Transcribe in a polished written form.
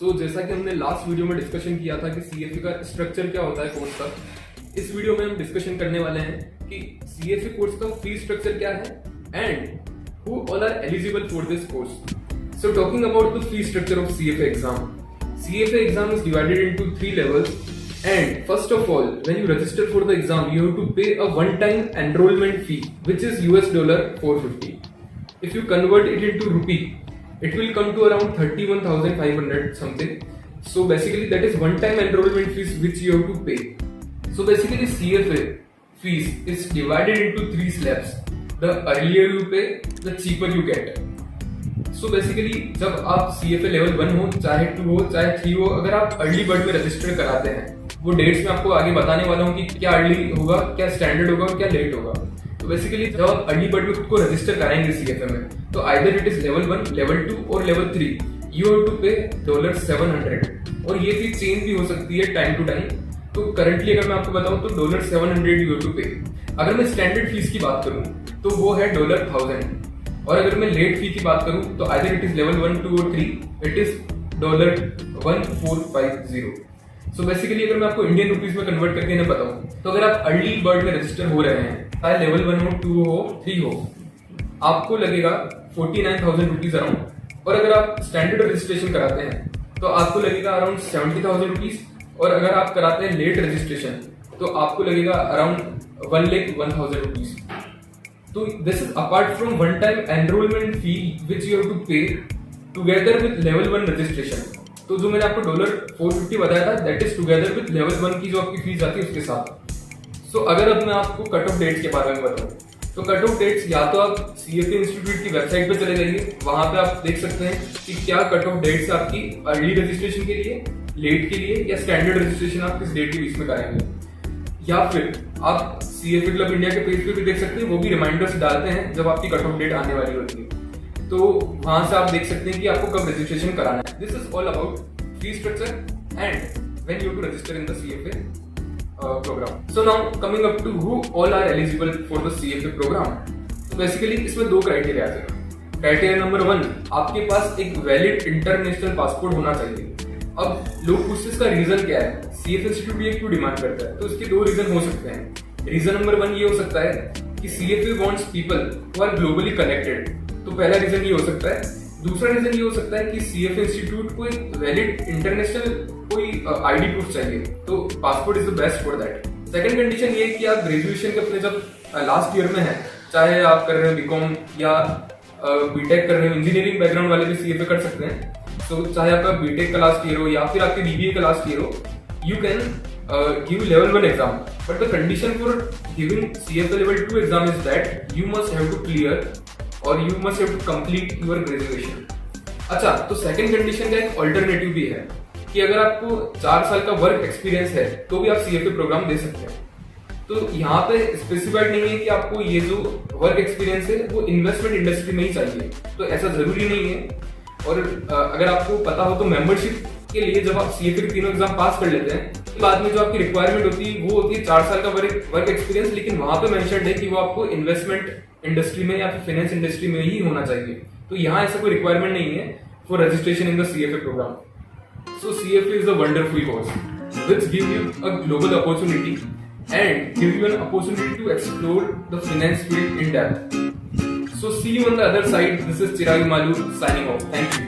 जैसा कि हमने लास्ट वीडियो में डिस्कशन किया था कि सीएफए का स्ट्रक्चर क्या होता है कोर्स का, इस वीडियो में हम डिस्कशन करने वाले हैं कि सीएफए कोर्स का फी स्ट्रक्चर क्या है and who all are eligible for this course. So talking about the fee structure of CFA exam. CFA exam is divided into 3 levels, and first of all, when you register for the exam, you have to pay a one-time enrollment fee, which is $450. If you convert it into rupee, it will come to around 31,500 something. So basically, that is one-time enrollment fees which you have to pay. So basically, CFA fees is divided into 3 slabs. The earlier you pay, the cheaper you get. So basically जब आप CFA level 1 हो, चाहे 2 हो, चाहे 3 हो, अगर आप early bird में रजिस्टर कराते हैं, वो डेट्स में आपको आगे बताने वाला हूँ कि क्या अर्ली होगा, क्या स्टैंडर्ड होगा और क्या लेट होगा. तो बेसिकली जब आप अर्ली बर्ड में खुद को रजिस्टर कराएंगे CFA में, तो either it is level 1, level 2 और लेवल 3, यू हैव टू पे $700. और ये फीस चेंज भी हो सकती है टाइम टू टाइम. तो करंटली अगर मैं आपको बताऊं तो $700 यू हैव टू पे. अगर मैं स्टैंडर्ड फीस की बात करूं तो वो है $1000. और अगर मैं लेट फी की बात करूं तो आइदर इट इज लेवल 1, 2 और 3, इट इज $1450. सो बेसिकली अगर मैं आपको इंडियन रुपीज में कन्वर्ट करके ना बताऊं तो अगर आप अर्ली बर्ड में रजिस्टर हो रहे हैं, चाहे लेवल 1 हो, 2 हो, 3 हो, आपको लगेगा 49,000 रुपीज अराउंड. और अगर आप स्टैंडर्ड रजिस्ट्रेशन कराते हैं तो आपको लगेगा अराउंड 70,000 रुपीज. और अगर आप कराते हैं लेट रजिस्ट्रेशन तो आपको लगेगा around 1,01,000 rupees. So this is apart from one-time enrollment fee which you have to pay together with level 1 registration. तो जो मैंने आपको $450 बताया था, that is together with level 1 की जो आपकी फीस आती है उसके साथ. So अगर अब मैं आपको कट ऑफ डेट्स के बारे में बताऊं तो कट ऑफ डेट्स या तो आप CFA इंस्टीट्यूट की वेबसाइट पे चले जाइए, वहां पे आप देख सकते हैं कि क्या कट ऑफ डेट्स आपकी अर्ली रजिस्ट्रेशन के लिए, लेट के लिए या स्टैंडर्ड रजिस्ट्रेशन आप किस डेट के बीच में कराएंगे. या फिर आप CFA क्लब इंडिया के पेज पे भी देख सकते हैं, वो भी रिमाइंडर्स डालते हैं जब आपकी कट ऑफ डेट आने वाली होती है. तो वहां से आप देख सकते हैं कि आपको कब रजिस्ट्रेशन कराना है. This is all about fee structure and when you to register in the CFA program. So now coming up to who all are eligible for the CFA program. तो बेसिकली इसमें 2 क्राइटेरिया आते हैं. Criteria number 1, आपके पास एक valid international passport होना चाहिए. अब लोग पूछते इसका रीजन क्या है, CFA इंस्टीट्यूट ये क्यों डिमांड करता है. तो इसके 2 रीजन हो सकते हैं. रीजन नंबर 1 ये हो सकता है कि CFA wants people who are globally connected. तो पहला रीजन ये हो सकता है. दूसरा रीजन ये हो सकता है कि CFA इंस्टीट्यूट को एक वैलिड इंटरनेशनल कोई ID प्रूफ चाहिए. तो passport is the best for that. Second condition ये है कि आप ग्रेजुएशन के अपने जब लास्ट ईयर में है, चाहे आप कर रहे हो BCom या BTech कर रहे हो, इंजीनियरिंग बैकग्राउंड वाले भी CFA कर सकते हैं. तो चाहे आपका BTech का लास्ट ईयर हो या फिर आपके BBA का लास्ट ईयर हो, you can give level 1 exam, but the condition for giving CFA level 2 exam is that you must have to clear or you must have to complete your graduation. अच्छा, तो second condition का एक alternative भी है कि अगर आपको 4 साल का वर्क एक्सपीरियंस है तो भी आप CFA प्रोग्राम दे सकते हैं. तो यहाँ पे स्पेसिफाइड नहीं है कि आपको ये जो वर्क एक्सपीरियंस है वो इन्वेस्टमेंट इंडस्ट्री में ही चाहिए. तो ऐसा जरूरी नहीं है. और अगर आपको पता हो तो मेंबरशिप के लिए जब आप CFA के तीनों एग्जाम पास कर लेते हैं तो बाद में जो आपकी रिक्वायरमेंट होती है वो होती है 4 साल का वर्क एक्सपीरियंस. लेकिन वहां पे मेंशन्ड है कि वो आपको इन्वेस्टमेंट इंडस्ट्री में या फिर फाइनेंस इंडस्ट्री में ही होना चाहिए. तो यहाँ ऐसा कोई रिक्वायरमेंट नहीं है for registration in the CFA program. So CFA is a wonderful course which give you a global opportunity and give you an opportunity to explore the finance field in depth. So see you on the other side. This is Chirag Malu signing off. Thank you.